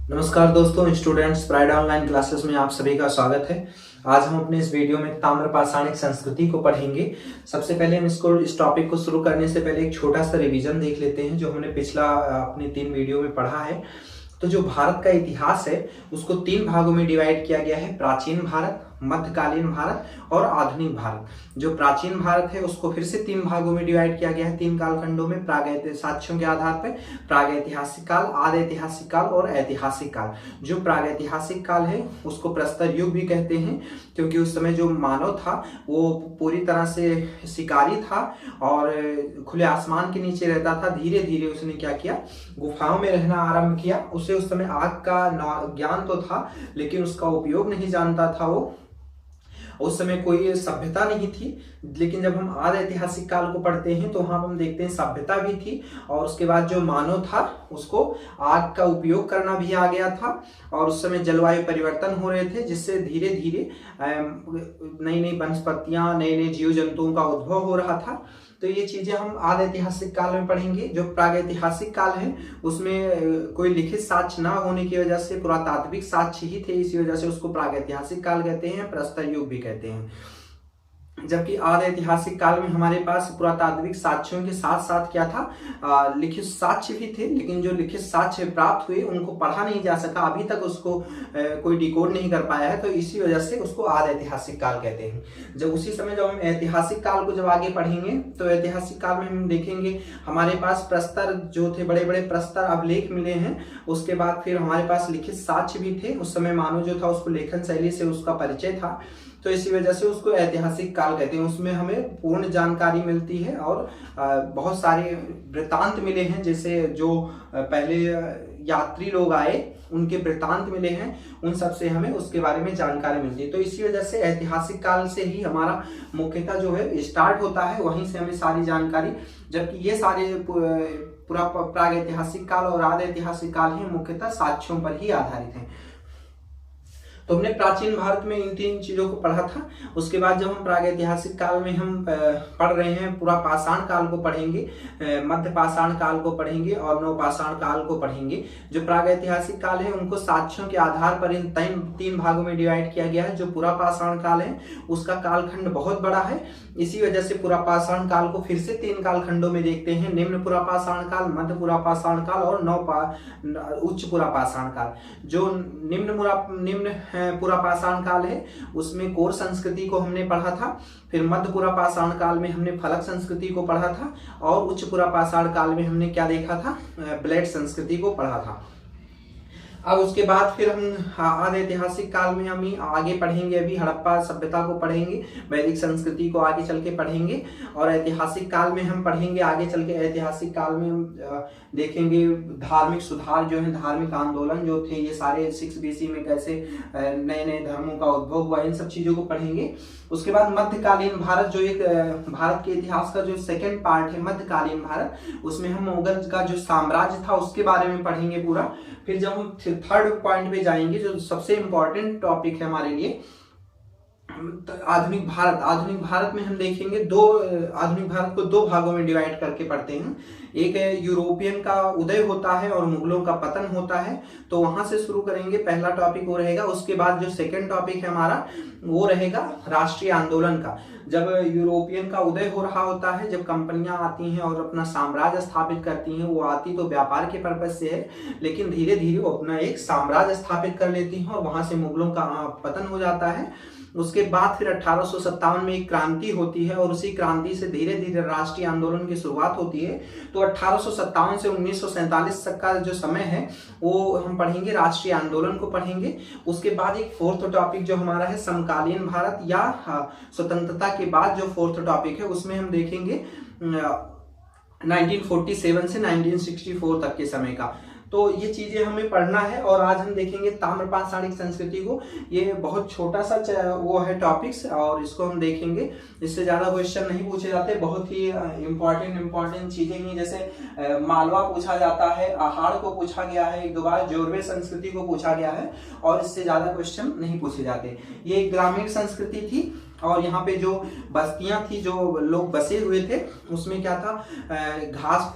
नमस्कार दोस्तों, students pride online classes में आप सभी का स्वागत है। आज हम अपने इस वीडियो में ताम्रपाषाणिक संस्कृति को पढ़ेंगे। सबसे पहले हम इस टॉपिक को शुरू करने से पहले एक छोटा सा रिवीजन देख लेते हैं जो हमने पिछला अपने 3 वीडियो में पढ़ा है। तो जो भारत का इतिहास है उसको 3 भागों में डिवाइड किया गया है: प्राचीन भारत, मध्यकालीन भारत और आधुनिक भारत। जो प्राचीन भारत है उसको फिर से 3 भागों में डिवाइड किया गया है, 3 कालखंडों में, साक्ष्यों के आधार पर। प्रागैतिहासिक काल, आद्य ऐतिहासिक काल और ऐतिहासिक काल। जो प्रागैतिहासिक काल है उसको प्रस्तर युग भी कहते हैं, क्योंकि उस समय जो मानव था वो पूरी तरह से शिकारी था और खुले आसमान के नीचे रहता था। धीरे धीरे उसने क्या किया, गुफाओं में रहना आरंभ किया। उसे उस समय आग का ज्ञान तो था लेकिन उसका उपयोग नहीं जानता था वो। उस समय कोई सभ्यता नहीं थी। लेकिन जब हम आद्य ऐतिहासिक काल को पढ़ते हैं तो वहां हम देखते हैं सभ्यता भी थी और उसके बाद जो मानव था उसको आग का उपयोग करना भी आ गया था। और उस समय जलवायु परिवर्तन हो रहे थे जिससे धीरे धीरे नई नई वनस्पतियां, नए नए जीव जंतुओं का उद्भव हो रहा था। तो ये चीजें हम आद्य ऐतिहासिक काल में पढ़ेंगे। जो प्रागैतिहासिक काल है उसमें कोई लिखित साक्ष्य न होने की वजह से पुरातात्विक साक्ष्य ही थे, इसी वजह से उसको प्रागैतिहासिक काल कहते हैं, प्रस्तर युग भी कहते हैं। जबकि आद्य ऐतिहासिक काल में हमारे पास पुरातात्विक साक्ष्यों के साथ साथ क्या था, लिखित साक्ष्य भी थे, लेकिन जो लिखित साक्ष्य प्राप्त हुए उनको पढ़ा नहीं जा सका, अभी तक उसको कोई डिकोड नहीं कर पाया है। तो इसी वजह से उसको आद्य ऐतिहासिक काल कहते हैं। जब उसी समय जब हम ऐतिहासिक काल को जब आगे पढ़ेंगे तो ऐतिहासिक काल में हम देखेंगे हमारे पास प्रस्तर जो थे, बड़े बड़े प्रस्तर अभिलेख मिले हैं। उसके बाद फिर हमारे पास लिखित साक्ष्य भी थे। उस समय मानव जो था उसको लेखन शैली से उसका परिचय था, तो इसी वजह से उसको ऐतिहासिक काल कहते हैं। उसमें हमें पूर्ण जानकारी मिलती है और बहुत सारे वृत्तांत मिले हैं, जैसे जो पहले यात्री लोग आए उनके वृत्तांत मिले हैं, उन सब से हमें उसके बारे में जानकारी मिलती है। तो इसी वजह से ऐतिहासिक काल से ही हमारा मुख्यतः जो है स्टार्ट होता है, वहीं से हमें सारी जानकारी, जबकि ये सारे पूरा प्रागैतिहासिक काल और आद्य ऐतिहासिक काल ही मुख्यतः साक्ष्यों पर ही आधारित है। तो हमने प्राचीन भारत में इन 3 चीजों को पढ़ा था। उसके बाद जब हम प्रागैतिहासिक काल में हम पढ़ रहे हैं, पूरा पाषाण काल को पढ़ेंगे, मध्य पाषाण काल को पढ़ेंगे और नवपाषाण काल को पढ़ेंगे। जो प्रागैतिहासिक काल है उनको साक्ष्यों के आधार पर इन 3 भागों में डिवाइड किया गया है। जो पूरा पाषाण काल है उसका कालखंड बहुत बड़ा है, इसी वजह से पूरा पाषाण काल को फिर से 3 कालखंडों में देखते हैं: निम्न पूरा पाषाण काल, मध्य पूरा पाषाण काल और उच्च पूरा पाषाण काल। जो निम्न पूरा पाषाण काल है उसमें कोर संस्कृति को हमने पढ़ा था। फिर मध्य पूरा पाषाण काल में हमने फलक संस्कृति को पढ़ा था और उच्च पूरा पाषाण काल में हमने क्या देखा था, ब्लेड संस्कृति को पढ़ा था। अब उसके बाद फिर हम आद्य ऐतिहासिक काल में हम आगे पढ़ेंगे, अभी हड़प्पा सभ्यता को पढ़ेंगे, वैदिक संस्कृति को आगे चल के पढ़ेंगे। और ऐतिहासिक काल में हम पढ़ेंगे आगे चल के, ऐतिहासिक काल में हम देखेंगे धार्मिक सुधार जो है, धार्मिक आंदोलन जो थे, ये सारे 6 BC में कैसे नए नए धर्मों का उद्भव हुआ, इन सब चीजों को पढ़ेंगे। उसके बाद मध्यकालीन भारत, जो एक भारत के इतिहास का जो सेकेंड पार्ट है मध्यकालीन भारत, उसमें हम मुगल का जो साम्राज्य था उसके बारे में पढ़ेंगे पूरा। फिर जब हम 3rd पॉइंट पे जाएंगे, जो सबसे इंपॉर्टेंट टॉपिक है हमारे लिए, आधुनिक भारत। आधुनिक भारत में हम देखेंगे आधुनिक भारत को 2 भागों में डिवाइड करके पढ़ते हैं। एक यूरोपियन का उदय होता है और मुगलों का पतन होता है, तो वहां से शुरू करेंगे, पहला टॉपिक वो रहेगा। उसके बाद जो सेकंड टॉपिक है हमारा वो रहेगा राष्ट्रीय आंदोलन का। जब यूरोपियन का उदय हो रहा होता है, जब कंपनियां आती हैं और अपना साम्राज्य स्थापित करती हैं, वो आती तो व्यापार के पर्पज से है, लेकिन धीरे धीरे वो अपना एक साम्राज्य स्थापित कर लेती हैं और वहां से मुगलों का पतन हो जाता है। उसके बाद फिर 1857 में एक क्रांति होती है और उसी क्रांति से धीरे धीरे राष्ट्रीय आंदोलन की शुरुआत होती है। तो 1857 से 1947 तक का जो समय है वो हम पढ़ेंगे, राष्ट्रीय आंदोलन को पढ़ेंगे। उसके बाद एक 4th टॉपिक जो हमारा है समकालीन भारत या स्वतंत्रता के बाद जो 4th टॉपिक है उसमें हम देखेंगे 1947 से 1964 तक के समय का। तो ये चीजें हमें पढ़ना है। और आज हम देखेंगे ताम्रपाषाणिक संस्कृति को। ये बहुत छोटा सा वो है टॉपिक्स और इसको हम देखेंगे, इससे ज्यादा क्वेश्चन नहीं पूछे जाते, बहुत ही इंपॉर्टेंट चीजें ही, जैसे मालवा पूछा जाता है, आहार को पूछा गया है 1-2 बार, जोरवे संस्कृति को पूछा गया है और इससे ज्यादा क्वेश्चन नहीं पूछे जाते। ये ग्रामीण संस्कृति थी और यहाँ पे जो बस्तियां थी, जो लोग बसे हुए थे, उसमें क्या था, घास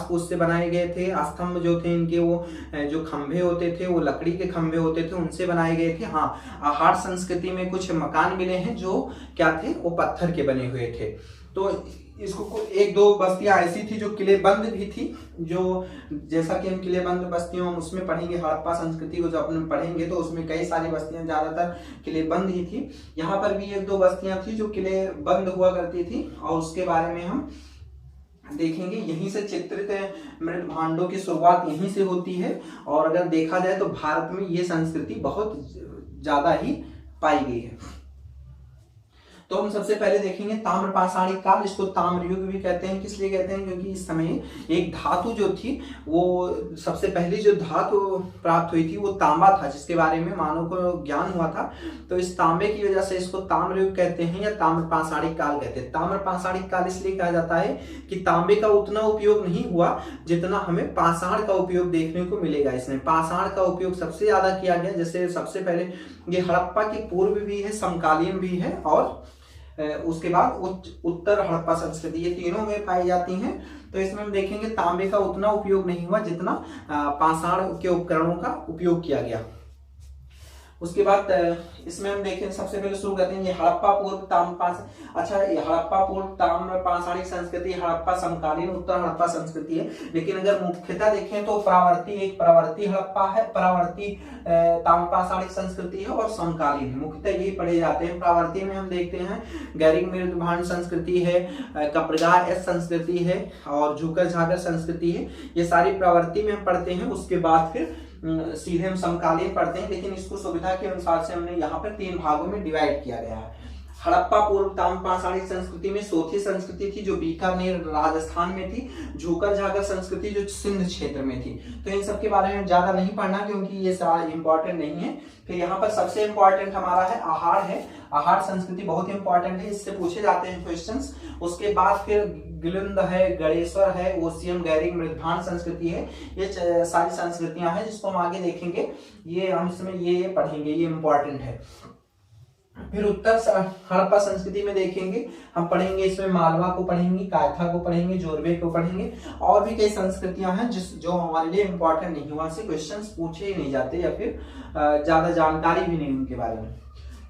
फूस से बनाए गए थे स्तंभ जो थे इनके, वो जो खंभे होते थे वो लकड़ी के खंभे होते थे, उनसे बनाए गए थे। हाँ, आहार संस्कृति में कुछ मकान मिले हैं जो क्या थे, वो पत्थर के बने हुए थे। तो इसको एक दो बस्तियां ऐसी थी जो किलेबंद भी थी, जो जैसा कि हम किलेबंद बस्तियों उसमें पढ़ेंगे, हड़प्पा संस्कृति को जब अपन पढ़ेंगे तो उसमें कई सारी बस्तियां ज्यादातर किलेबंद ही थी। यहाँ पर भी एक दो बस्तियां थी जो किलेबंद हुआ करती थी, और उसके बारे में हम देखेंगे। यहीं से चित्रित मृत भांडों की शुरुआत यहीं से होती है, और अगर देखा जाए तो भारत में ये संस्कृति बहुत ज्यादा ही पाई गई है। तो हम सबसे पहले देखेंगे ताम्रपाषाणी काल। इसको ताम्र युग भी कहते हैं। किस लिए कहते हैं? क्योंकि इस समय एक धातु जो थी, वो सबसे पहली जो धातु प्राप्त हुई थी वो तांबा था, जिसके बारे में मानव को ज्ञान हुआ था। तो इस तांबे की वजह से इसको ताम्र युग कहते हैं या ताम्रपाषाणी काल कहते हैं। ताम्रपाषाणी काल इसलिए कहा जाता है कि तांबे का उतना उपयोग नहीं हुआ जितना हमें पाषाण का उपयोग देखने को मिलेगा। इसमें पाषाण का उपयोग सबसे ज्यादा किया गया। जैसे सबसे पहले ये हड़प्पा की पूर्व भी है, समकालीन भी है, और उसके बाद उत्तर हड़प्पा संस्कृति, ये तीनों में पाई जाती हैं। तो इसमें हम देखेंगे तांबे का उतना उपयोग नहीं हुआ जितना पाषाण के उपकरणों का उपयोग किया गया। उसके बाद इसमें हम देखें, सबसे पहले शुरू करते हैं ये हड़प्पा पूर्व ताम्रपाषाणी। अच्छा, ये हड़प्पा पूर्व ताम्रपाषाणी संस्कृति, हड़प्पा समकालीन उत्तर हड़प्पा संस्कृति है। लेकिन अगर मुख्यतः देखें तो परावर्ती हड़प्पा है, परावर्ती ताम्रपाषाणी संस्कृति है, और समकालीन है। मुख्यतः यही पढ़े जाते हैं। परावर्ती में हम देखते हैं गैरिक मृत भांड संस्कृति है, कपरगाह एस संस्कृति है, और झूकर झाकर संस्कृति है। ये सारी परावर्ती में हम पढ़ते हैं। उसके बाद फिर सीधे हम समकालीन पढ़ते हैं, लेकिन इसको सुविधा के अनुसार से हमने यहाँ पर 3 भागों में डिवाइड किया गया है। हड़प्पा पूर्व ताम्रपाषाणी संस्कृति में सोथी संस्कृति थी जो बीकानेर राजस्थान में थी, झूकर झाकर संस्कृति जो सिंध क्षेत्र में थी। तो इन सब के बारे में ज्यादा नहीं पढ़ना क्योंकि ये सारा इंपॉर्टेंट नहीं है। फिर यहाँ पर सबसे इंपॉर्टेंट हमारा है आहार है। आहार संस्कृति बहुत इंपॉर्टेंट है, इससे पूछे जाते हैं क्वेश्चंस। उसके बाद फिर गिलिंद है, गणेश्वर है, ओसियम गैरिक मृतभांड संस्कृति है। ये सारी संस्कृतियां हैं जिसको हम आगे देखेंगे। ये हम इसमें ये पढ़ेंगे, ये इंपॉर्टेंट है। फिर उत्तर हड़प्पा संस्कृति में देखेंगे, हम पढ़ेंगे इसमें मालवा को पढ़ेंगे, कायथा को पढ़ेंगे, जोरवे को पढ़ेंगे, और भी कई संस्कृतियां हैं जो हमारे लिए इंपॉर्टेंट नहीं, वहां से क्वेश्चंस पूछे ही नहीं जाते या फिर ज्यादा जानकारी भी नहीं उनके बारे में।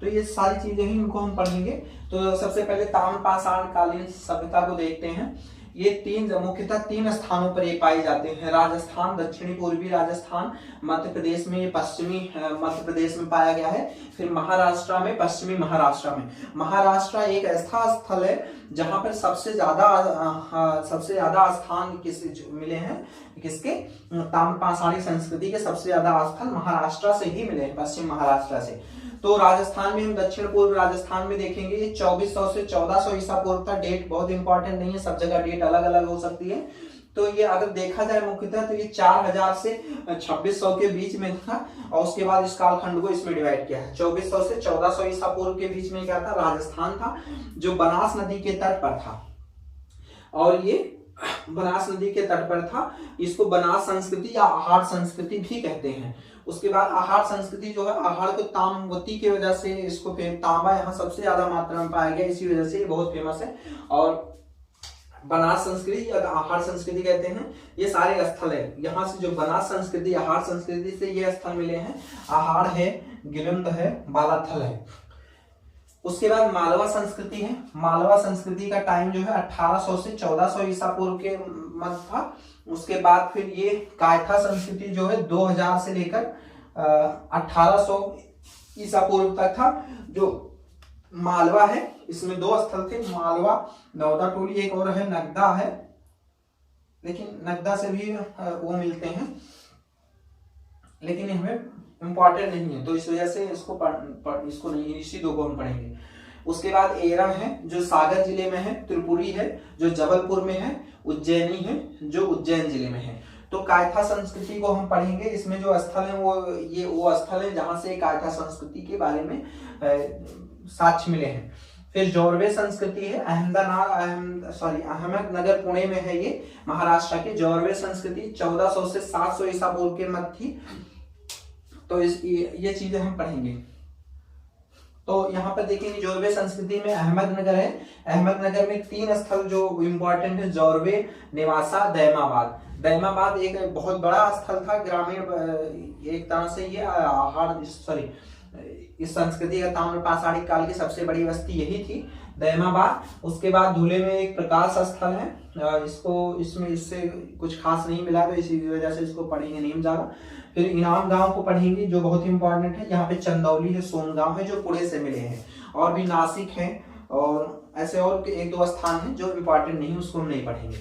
तो ये सारी चीजें हैं, इनको हम पढ़ेंगे। तो सबसे पहले ताम्रपाषाण कालीन सभ्यता को देखते हैं। ये मुख्यतः 3 स्थानों पर ये पाए जाते हैं। राजस्थान, दक्षिणी पूर्वी राजस्थान, मध्य प्रदेश में, पश्चिमी मध्य प्रदेश में पाया गया है। फिर महाराष्ट्र में, पश्चिमी महाराष्ट्र में। महाराष्ट्र एक ऐसा स्थल है जहां पर सबसे ज्यादा स्थान मिले हैं, किसके? ताम्रपाषाणी संस्कृति के सबसे ज्यादा स्थल महाराष्ट्र से ही मिले हैं, पश्चिम महाराष्ट्र से। तो राजस्थान में हम दक्षिण पूर्व राजस्थान में देखेंगे 2400 से 1400 ईसा पूर्व का डेट बहुत इंपॉर्टेंट नहीं है, सब जगह डेट अलग अलग हो सकती है। तो ये अगर देखा जाए मुख्यतः तो ये 4000 से 2600 के बीच में था, और उसके बाद इस कालखंड को इसमें डिवाइड किया है। 2400 से 1400 ईसा पूर्व के बीच में क्या था? राजस्थान था, जो बनास नदी के तट पर था, और ये बनास नदी के तट पर था। इसको बनास संस्कृति या आहार संस्कृति भी कहते हैं। उसके बाद आहार संस्कृति जो है, आहार को ताम्रवती की वजह से इसको तांबा यहाँ सबसे ज्यादा मात्रा में पाया गया, इसी वजह से ये बहुत फेमस है। और बनास संस्कृति या आहार संस्कृति कहते हैं। ये सारे स्थल है, यहाँ से जो बनास संस्कृति आहार संस्कृति से ये स्थल मिले हैं। आहार है, गिलिंद है, बालाथल है। उसके बाद मालवा संस्कृति है। मालवा संस्कृति का टाइम जो है 1800 से 1400 ईसा पूर्व के मध्य था। उसके बाद फिर ये कायथा संस्कृति जो है 2000 से लेकर 1800 ईसा पूर्व तक था। जो मालवा है इसमें 2 स्थल थे, मालवा नौदा टोली, एक और है नगदा है, लेकिन नगदा से भी वो मिलते हैं, लेकिन हमें इंपॉर्टेंट नहीं है, तो इस वजह से इसको नहीं, इसी 2 को हम पढ़ेंगे। उसके बाद एरम है जो सागर जिले में है, त्रिपुरी है जो जबलपुर में है, उज्जैनी है जो उज्जैन जिले में है। तो कायथा संस्कृति को हम पढ़ेंगे। इसमें जो स्थल है वो स्थल है जहां से कायथा संस्कृति के बारे में साक्ष्य मिले हैं। फिर जोरवे संस्कृति है, अहमदनगर पुणे में है, ये महाराष्ट्र के। जोरवे संस्कृति 1400 से 700 ईसा पूर्व के मध्य थी। तो ये चीजें हम पढ़ेंगे। तो यहाँ पर देखेंगे जोरवे संस्कृति में अहमदनगर है। अहमदनगर में 3 स्थल जो इम्पोर्टेंट है, जोरवे, नेवासा, दैमाबाद। दैमाबाद एक बहुत बड़ा स्थल था, ग्रामीण एक तरह से ये इस संस्कृति का ताम्र पाषाणिक काल की सबसे बड़ी बस्ती यही थी, दैमाबाद। उसके बाद धुले में एक प्रकाश स्थल है, इससे कुछ खास नहीं मिला, तो इसी वजह से इसको पढ़ेंगे नहीं ज्यादा। फिर इनाम गांव को पढ़ेंगे जो बहुत इंपॉर्टेंट है। यहाँ पे चंदौली है, सोनगांव है जो पुणे से मिले हैं, और भी नासिक है, और ऐसे और 1-2 स्थान है जो इंपॉर्टेंट नहीं, उसको हम नहीं पढ़ेंगे।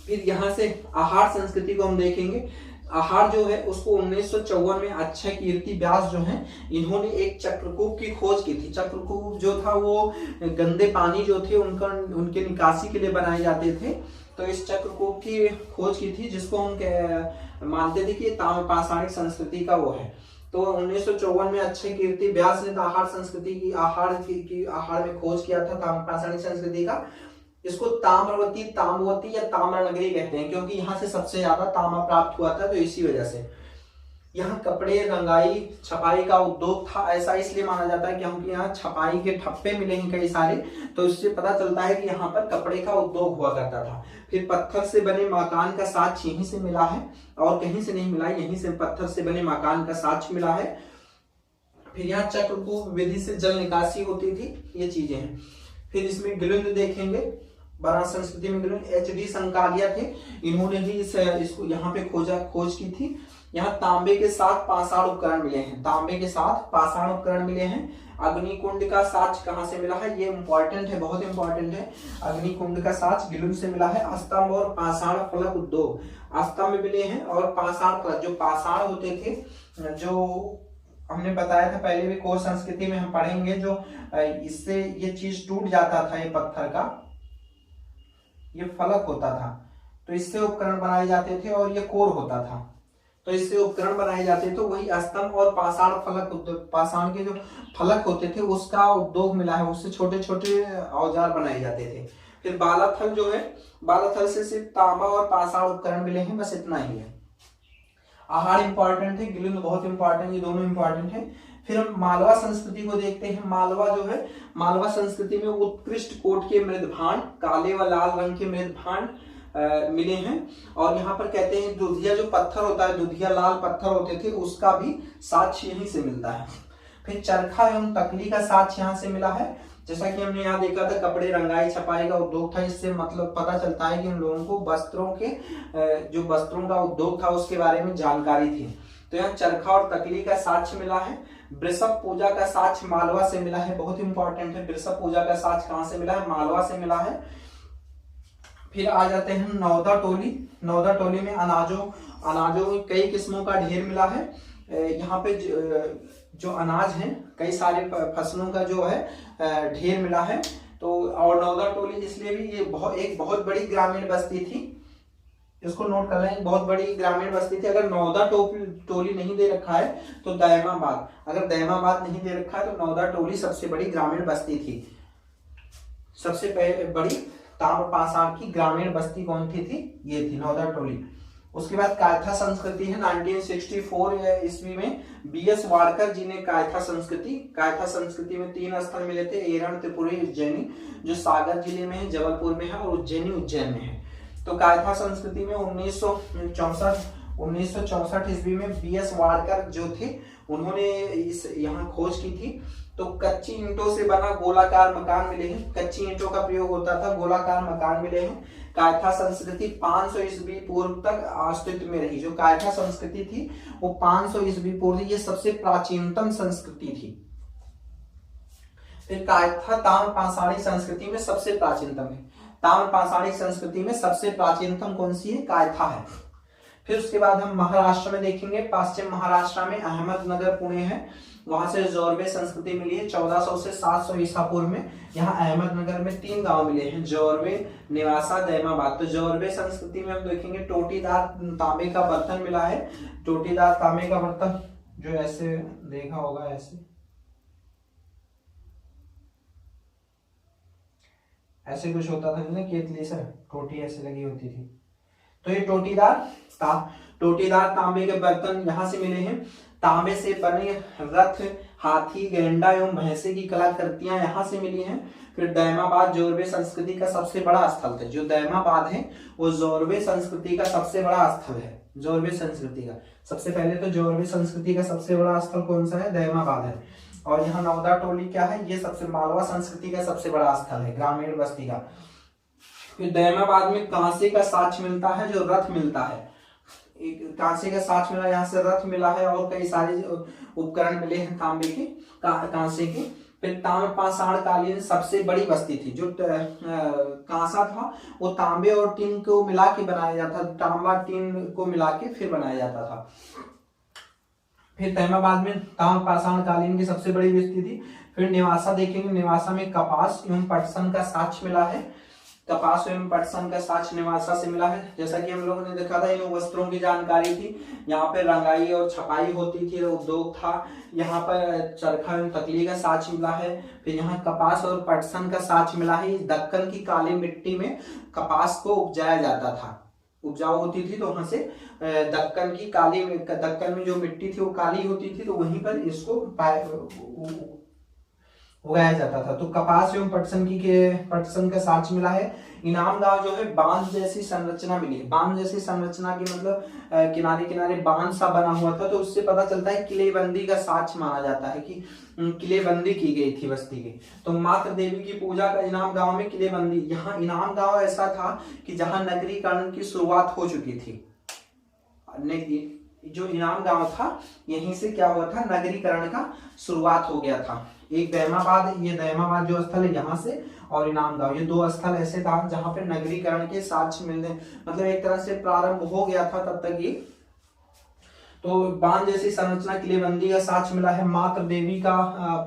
फिर यहाँ से आहार संस्कृति को हम देखेंगे। आहार जो है उसको 1954 में अक्षय कीर्ति व्यास जो है, इन्होंने एक चक्रकूप की खोज की थी। चक्रकूप जो था वो गंदे पानी जो थे उनके निकासी के लिए बनाए जाते थे। तो इस चक्रकूप की खोज की थी, जिसको हम मानते थे कि ताम्र पाषाणिक संस्कृति का वो है। तो 1954 में अक्षय कीर्ति व्यास ने आहार संस्कृति की आहार में खोज किया था, ताम्र पाषाणिक संस्कृति का। इसको ताम्रवती, ताम्रवती या ताम्रनगरी कहते हैं, क्योंकि यहाँ से सबसे ज्यादा तांबा प्राप्त हुआ था, तो इसी वजह से। यहाँ कपड़े, रंगाई, छपाई का उद्योग था। ऐसा इसलिए माना जाता है क्योंकि यहाँ छपाई के ठप्पे मिले हैं कई सारे, तो इससे पता चलता है कि यहाँ पर कपड़े का उद्योग हुआ करता था। फिर पत्थर से बने मकान का साक्ष्य यहीं से मिला है, और कहीं से नहीं मिला, यहीं से पत्थर से बने मकान का साक्ष्य मिला है। फिर यहाँ चक्रकूप विधि से जल निकासी होती थी, ये चीजें हैं। फिर इसमें गिलिंद देखेंगे, बराह संस्कृति में गिलिंद HD संकालिया थे, इन्होंने भी इसको यहाँ पे खोज की थी। यहाँ तांबे के साथ पाषाण उपकरण मिले हैं, तांबे के साथ पाषाण उपकरण मिले हैं। अग्निकुंड का साक्ष्य कहाँ से मिला है, ये इंपॉर्टेंट है, बहुत इंपॉर्टेंट है। अग्निकुंड का साक्ष्य गिलिंद से मिला है। स्तंभ और पाषाण फलक उद्योग, स्तंभ मिले हैं, और पाषाण फलक, जो पाषाण होते थे, जो हमने बताया था पहले भी कोश संस्कृति में हम पढ़ेंगे, जो इससे ये चीज टूट जाता था, ये पत्थर का ये फलक होता था, तो इससे उपकरण बनाए जाते थे, और ये कोर होता था, तो इससे उपकरण बनाए जाते थे। तो वही स्तंभ और पाषाण फलक, पाषाण के जो फलक होते थे उसका उद्योग मिला है, उससे छोटे छोटे औजार बनाए जाते थे। फिर बालाथल जो है, बालाथल से सिर्फ तांबा और पाषाण उपकरण मिले हैं, बस इतना ही है। आहार इंपॉर्टेंट है, गिलिंद बहुत इंपॉर्टेंट, ये दोनों इंपॉर्टेंट है। फिर हम मालवा संस्कृति को देखते हैं। मालवा जो है, मालवा संस्कृति में उत्कृष्ट कोट के मृदभांड, काले व लाल रंग के मृदभांड मिले हैं। और यहाँ पर कहते हैं दुधिया जो पत्थर होता है, दुधिया लाल पत्थर होते थे, उसका भी साक्ष्य यहीं से मिलता है। फिर चरखा एवं तकली का साक्ष्य यहाँ से मिला है। जैसा कि हमने यहाँ देखा था, कपड़े, रंगाई, छपाई का उद्योग था, इससे मतलब पता चलता है कि इन लोगों को जो वस्त्रों का उद्योग था उसके बारे में जानकारी थी। तो यहाँ चरखा और तकली का साक्ष्य मिला है। वृषभ पूजा का साक्ष्य मालवा से मिला है, बहुत इंपॉर्टेंट है। वृषभ पूजा का साक्ष्य कहाँ से मिला है, मालवा से मिला है। फिर आ जाते हैं नौदा टोली। नौदा टोली में अनाजों कई किस्मों का ढेर मिला है। यहाँ पे जो अनाज है, कई सारे फसलों का जो है ढेर मिला है। तो और नौदा टोली इसलिए भी ये एक बहुत बड़ी ग्रामीण बस्ती थी, इसको नोट कर लें, बहुत बड़ी ग्रामीण बस्ती थी। अगर नौदा टोली नहीं दे रखा है तो दैमाबाद, अगर दैमाबाद नहीं दे रखा है तो नौदा टोली सबसे बड़ी ग्रामीण बस्ती थी। सबसे बड़ी ताम्र पाषाण की ग्रामीण बस्ती कौन थी? ये थी नौदा टोली। उसके बाद कायथा संस्कृति है 1964 ईस्वी में BS वाड़कर जी ने कायथा संस्कृति में 3 स्थल मिले थे, एरण, त्रिपुरी, उज्जैनी, जो सागर जिले में है, जबलपुर में है, और उज्जैन में है। तो कायथा संस्कृति में 1964 ईस्वी में BS वाड़कर जो थे उन्होंने यहाँ खोज की थी। तो कच्ची ईंटों से बना गोलाकार मकान मिले हैं, कच्ची ईंटों का प्रयोग होता था, गोलाकार मकान मिले हैं। कायथा संस्कृति 500 ईस्वी पूर्व तक अस्तित्व में रही। जो कायथा संस्कृति थी वो 500 ईस्वी पूर्व, ये सबसे प्राचीनतम संस्कृति थी। फिर कायथा ताम्र पाषाणिक संस्कृति में सबसे प्राचीनतम है। ताम्र पाषाणिक संस्कृति में सबसे प्राचीनतम कौन सी है? कायथा है। फिर उसके बाद हम महाराष्ट्र में देखेंगे। पश्चिम महाराष्ट्र में अहमदनगर, पुणे है, वहां से जोरवे संस्कृति मिली है 1400 से 700 ईसा पूर्व में। यहाँ अहमदनगर में 3 गांव मिले हैं, जोरवे, नेवासा, दैमाबाद। तो जोरवे संस्कृति में हम देखेंगे टोटीदार तांबे का बर्तन मिला है। टोटीदार तांबे का बर्तन जो ऐसे देखा होगा, ऐसे कुछ होता था ना, केतली से टोटी ऐसे लगी होती थी। तो ये टोटीदार तांबे के बर्तन यहाँ से मिले हैं। तांबे से बने रथ, हाथी, गैंडा एवं भैंसे की कलाकृतियां यहाँ से मिली हैं। फिर दैमाबाद जोरवे संस्कृति का सबसे बड़ा स्थल था। जो दैमाबाद है वो जोरवे संस्कृति का सबसे बड़ा स्थल है। जोरवे संस्कृति का सबसे पहले तो जोरवे संस्कृति का सबसे बड़ा स्थल कौन सा है? दैमाबाद है। और यहाँ नौदा टोली क्या है? ये सबसे मालवा संस्कृति का सबसे बड़ा स्थल है, ग्रामीण बस्ती का। फिर दैमाबाद में कांसे का साक्ष्य मिलता है, जो रथ मिलता है। एक कांसे का साक्ष्य मिला, यहाँ से रथ मिला है और कई सारे उपकरण मिले हैं तांबे के, कांसे के। फिर ताम्रपाषाण कालीन सबसे बड़ी बस्ती थी। जो कांसा था वो तांबे और टीन को मिला के बनाया जाता था, तांबा टीन को मिला के फिर बनाया जाता था। फिर तैमाबाद में ताम्रपाषाण कालीन की सबसे बड़ी बस्ती थी। फिर नेवासा देखेंगे, नेवासा में कपास एवं पटसन का साक्ष्य मिला है। कपास एवं पटसन का साक्ष्य नेवासा से मिला है। जैसा कि हम लोगों ने देखा था, इन वस्त्रों की जानकारी थी। यहाँ पे रंगाई और छपाई होती थी, उद्योग था। यहाँ पर चरखा एवं तकली का साक्ष्य मिला है। फिर यहाँ कपास और पटसन का साक्ष्य मिला है। दक्कन की काली मिट्टी में कपास को उपजाया जाता था, उपजाऊ होती थी, तो वहां से दक्कन की काली, दक्कन में जो मिट्टी थी वो काली होती थी, तो वहीं पर इसको उगाया जाता था। तो कपास एवं पटसन का साक्ष्य मिला है। इनाम गांव जो है बांध जैसी संरचना मिली है। बांध जैसी संरचना की मतलब किनारे किनारे बांध सा बना हुआ था, तो उससे पता चलता है किलेबंदी का साक्ष्य माना जाता है कि किलेबंदी की गई थी बस्ती की। तो मातृ देवी की पूजा का इनाम गांव में किलेबंदी। यहाँ इनाम गांव ऐसा था कि जहां नगरीकरण की शुरुआत हो चुकी थी। जो इनाम गांव था यहीं से क्या हुआ था? नगरीकरण का शुरुआत हो गया था। एक दैमाबाद, ये दैमाबाद जो स्थल है यहाँ से, और इनाम गांव, ये दो स्थल ऐसे था जहां पे नगरीकरण के साक्ष्य मिलने, मतलब एक तरह से प्रारंभ हो गया था तब तक ये। तो बांध जैसी संरचना, किलेबंदी का साक्ष्य मिला है। मातृ देवी का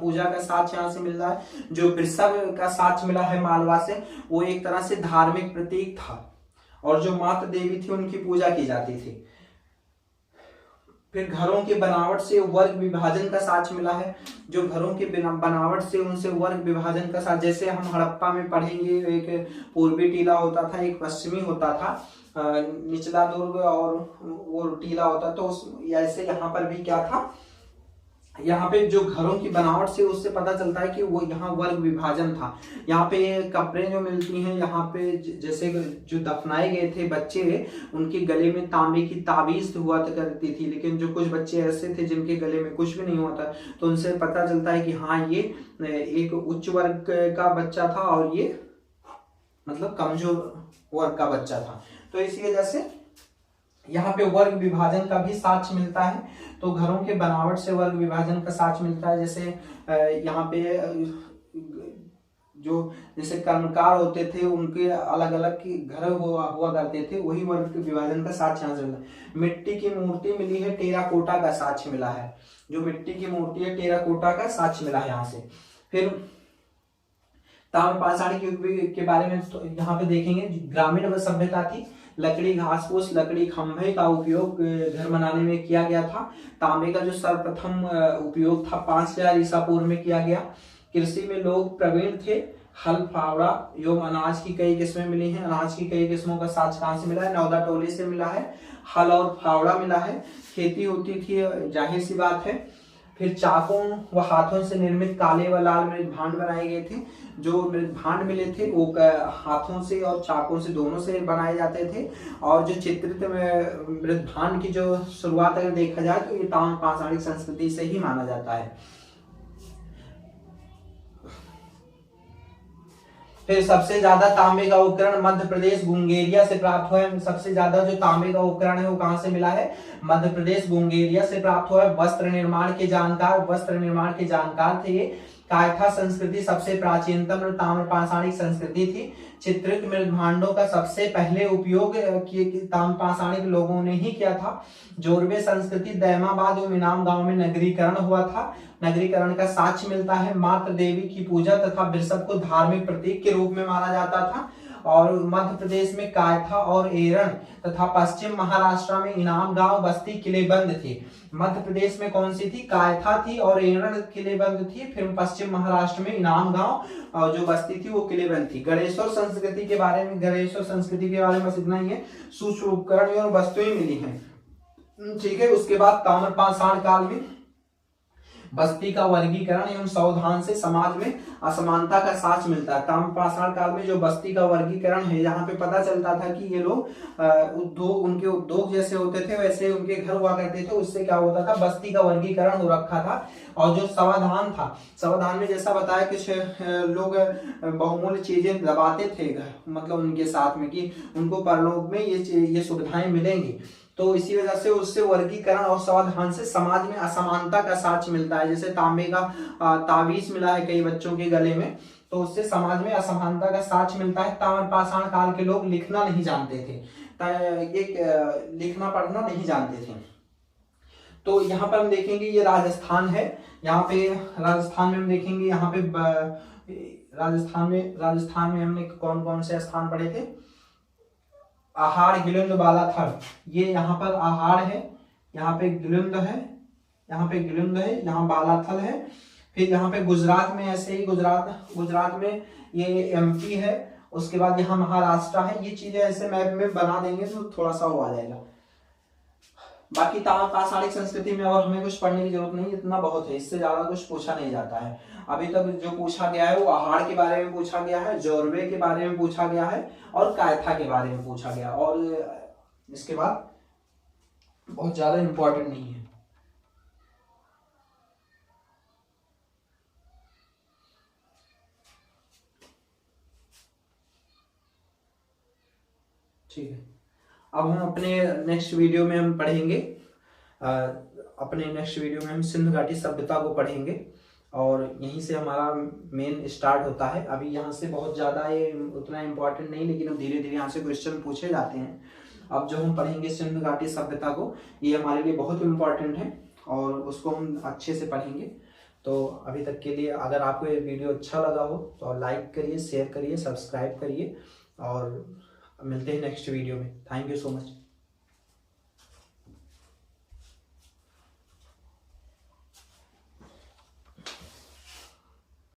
पूजा का साक्ष्य यहाँ से मिल रहा है। जो वृषभ का साक्ष्य मिला है मालवा से, वो एक तरह से धार्मिक प्रतीक था, और जो मातृ देवी थी उनकी पूजा की जाती थी। फिर घरों के बनावट से वर्ग विभाजन का साक्ष्य मिला है। जो घरों के बनावट से उनसे वर्ग विभाजन का साक्ष्य, जैसे हम हड़प्पा में पढ़ेंगे, एक पूर्वी टीला होता था, एक पश्चिमी होता था, निचला दुर्ग और वो टीला होता, तो ऐसे यहाँ पर भी क्या था? यहाँ पे जो घरों की बनावट से उससे पता चलता है कि वो यहाँ वर्ग विभाजन था। यहाँ पे कपड़े जो मिलती हैं, यहाँ पे जैसे जो दफनाए गए थे बच्चे, उनके गले में तांबे की ताबीज हुआ करती थी, लेकिन जो कुछ बच्चे ऐसे थे जिनके गले में कुछ भी नहीं हुआ था, तो उनसे पता चलता है कि हाँ ये एक उच्च वर्ग का बच्चा था और ये मतलब कमजोर वर्ग का बच्चा था। तो इसी वजह से यहाँ पे वर्ग विभाजन का भी साक्ष्य मिलता है। तो घरों के बनावट से वर्ग विभाजन का साक्ष्य मिलता है। जैसे यहाँ पे जो जैसे कर्मकार होते थे उनके अलग अलग घर हुआ करते थे, वही वर्ग विभाजन का साक्ष्य यहाँ से मिलता है। मिट्टी की मूर्ति मिली है, टेराकोटा का साक्ष्य मिला है। जो मिट्टी की मूर्ति है, टेराकोटा का साक्ष्य मिला है यहाँ से। फिर ताम्रपाषाण के बारे में तो यहाँ पे देखेंगे, ग्रामीण सभ्यता थी। लकड़ी, घासफूस, लकड़ी, खंभे का उपयोग घर बनाने में किया गया था। तांबे का जो सर्वप्रथम उपयोग था 5000 ईसा पूर्व में किया गया। कृषि में लोग प्रवीण थे। हल, फावड़ा एवं अनाज की कई किस्में मिली हैं। अनाज की कई किस्मों का साक्ष्य कहाँ से मिला है? नौदा टोली से मिला है। हल और फावड़ा मिला है। खेती होती थी, जाहिर सी बात है। फिर चाकों व हाथों से निर्मित काले व लाल मृद भांड बनाए गए थे। जो मृद भांड मिले थे वो हाथों से और चाकों से, दोनों से बनाए जाते थे। और जो चित्रित मृद भांड की जो शुरुआत अगर देखा जाए तो ये ताम्रपाषाणिक संस्कृति से ही माना जाता है। फिर सबसे ज्यादा तांबे का उपकरण मध्य प्रदेश गुंगेरिया से प्राप्त हुआ है। सबसे ज्यादा जो तांबे का उपकरण है वो कहां से मिला है? मध्य प्रदेश गुंगेरिया से प्राप्त हुआ है। वस्त्र निर्माण के जानकार थे ये। कायथा संस्कृति सबसे प्राचीनतम ताम्रपाषाणिक संस्कृति थी। चित्रित मृद भांडों का सबसे पहले उपयोग ताम्रपाषाणिक लोगों ने ही किया था। जोरवे संस्कृति दैमाबाद एवं इनाम गांव में नगरीकरण हुआ था। नगरीकरण का साक्ष्य मिलता है। मातृ देवी की पूजा तथा वृषभ को धार्मिक प्रतीक के रूप में माना जाता था। और मध्य प्रदेश में कायथा और एरण तथा पश्चिम महाराष्ट्र में इनाम गांव बस्ती किलेबंद थी। मध्य प्रदेश में कौन सी थी? कायथा थी और एरण किलेबंद थी। फिर पश्चिम महाराष्ट्र में इनाम गांव जो बस्ती थी वो किलेबंद थी। गणेश्वर संस्कृति के बारे में बस इतना ही है। सूक्ष्म उपकरण और वस्तुएं मिली हैं, ठीक है। उसके बाद ताम्रपाषाण काल में बस्ती का वर्गीकरण एवं संविधान से समाज में असमानता का साक्ष्य मिलता है। ताम्रपाषाण काल में जो बस्ती का वर्गीकरण है, यहाँ पे पता चलता था कि ये लोग उनके उद्योग जैसे होते थे वैसे उनके घर हुआ करते थे। उससे क्या होता था, बस्ती का वर्गीकरण हो रखा था। और जो संविधान था, संविधान में जैसा बताया कुछ लोग बहुमूल्य चीजें दबाते थे मतलब उनके साथ में कि उनको परलोक में ये सुविधाएं मिलेंगी। तो इसी वजह से उससे वर्गीकरण और संविधान से समाज में असमानता का साक्ष्य मिलता है। जैसे तांबे का ताबीज मिला है कई बच्चों के गले में, तो उससे समाज में असमानता का साक्ष्य मिलता है। ताम्रपाषाण काल के लोग लिखना नहीं जानते थे, लिखना पढ़ना नहीं जानते थे। तो यहाँ पर हम देखेंगे ये राजस्थान है। यहाँ पे राजस्थान में हम देखेंगे, यहाँ पे राजस्थान में हमने कौन कौन से स्थान पढ़े थे। आहार, गिलिंद, बालाथल, ये यहाँ पर आहार है, यहाँ पे गिलिंद है, यहाँ पे गिलिंद है, यहाँ बालाथल है। फिर यहाँ पे गुजरात में ऐसे ही गुजरात में ये एमपी है। उसके बाद यहाँ महाराष्ट्र है। ये चीजें ऐसे मैप में बना देंगे तो थोड़ा सा वो आ जाएगा। बाकी ताम्रपाषाणिक संस्कृति में और हमें कुछ पढ़ने की जरूरत नहीं, इतना बहुत है, इससे ज्यादा कुछ पूछा नहीं जाता है। अभी तक जो पूछा गया है वो आहार के बारे में पूछा गया है, जोरवे के बारे में पूछा गया है और कायथा के बारे में पूछा गया, और इसके बाद बहुत ज्यादा इंपॉर्टेंट नहीं है। ठीक है, अब हम अपने नेक्स्ट वीडियो में हम पढ़ेंगे, अपने नेक्स्ट वीडियो में हम सिंधु घाटी सभ्यता को पढ़ेंगे और यहीं से हमारा मेन स्टार्ट होता है। अभी यहाँ से बहुत ज़्यादा ये उतना इम्पोर्टेंट नहीं, लेकिन अब धीरे धीरे यहाँ से क्वेश्चन पूछे जाते हैं। अब जो हम पढ़ेंगे सिंधु घाटी सभ्यता को, ये हमारे लिए बहुत इम्पोर्टेंट है और उसको हम अच्छे से पढ़ेंगे। तो अभी तक के लिए अगर आपको ये वीडियो अच्छा लगा हो तो लाइक करिए, शेयर करिए, सब्सक्राइब करिए और मिलते हैं नेक्स्ट वीडियो में। Thank you so much.